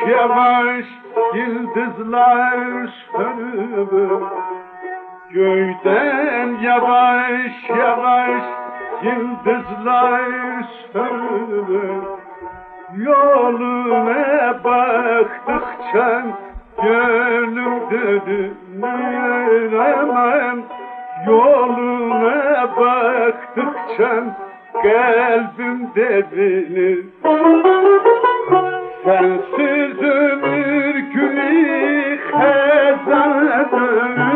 yavaş yıldızlar sönüyor. Göğden yavaş yavaş yıldızlar sönüyor. Yoluna baktıkça gönlüm dönüyor. Yoluna baktıkça kalbim devinir. Sensiz ömür günü hazana dönür.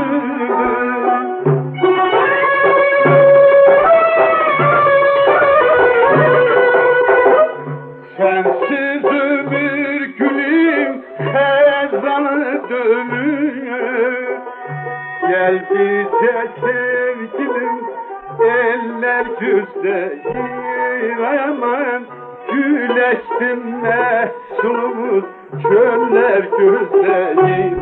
Sensiz ömür günü hazana dönür. Gel bize sevgilim, eller gözleyin aman. Güleştim mehsulumuz, çöller gözleyin.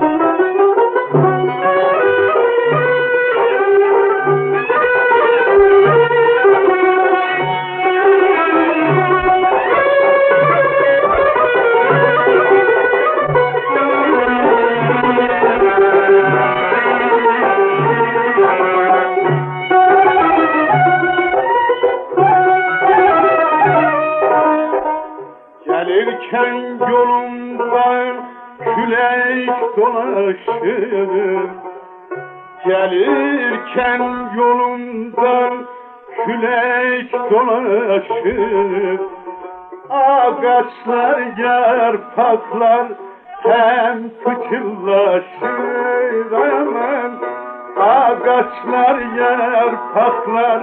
Gelirken yolumdan külek dolaşır. Gelirken yolumdan külek dolaşır. Ağaçlar, yarpaklar hem fıçılaşır aman. Ağaçlar, yarpaklar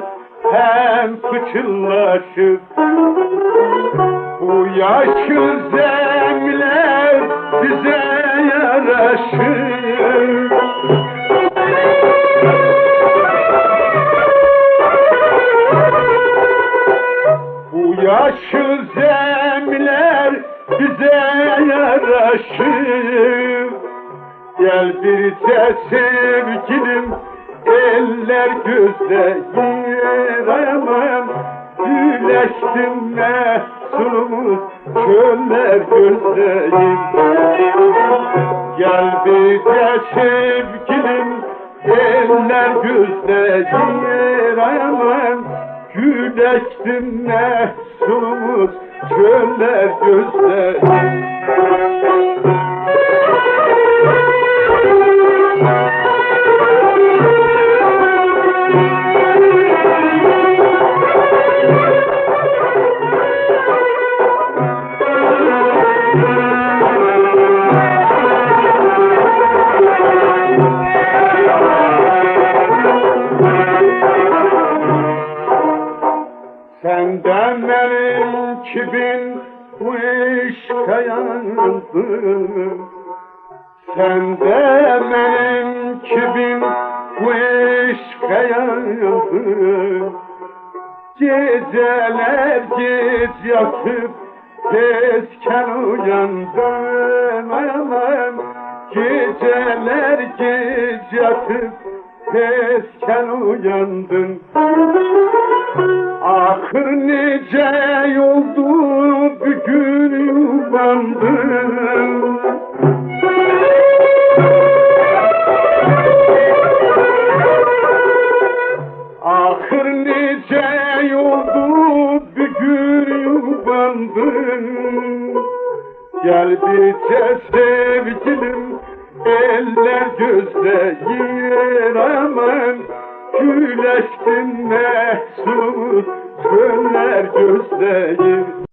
hem fıçılaşır. Bu yaşlı zemler bize yaraşır. Bu yaşlı zemler bize yaraşır. Gel bir de sevgilim, eller gözleyin aman. Güleştim mehsulumuz, çöller gözleyin. Gel bir de sevgilim, eller gözleyin aman. Güleştim mehsulumuz, çöller gözleyin. Senden benim kibin bu işe yandım. Senden benim kibin bu işe yandım. Geceler geç yatıp tezken uyandım aman. Geceler geç yatıp tezken uyandım. Ahır nice oldu bugün yuvandım. Ahır nice oldu bugün yuvandım. Gel bir de sevgilim, eller gözleyin aman. Güleştim mehsulumuz, çöller gözleyin.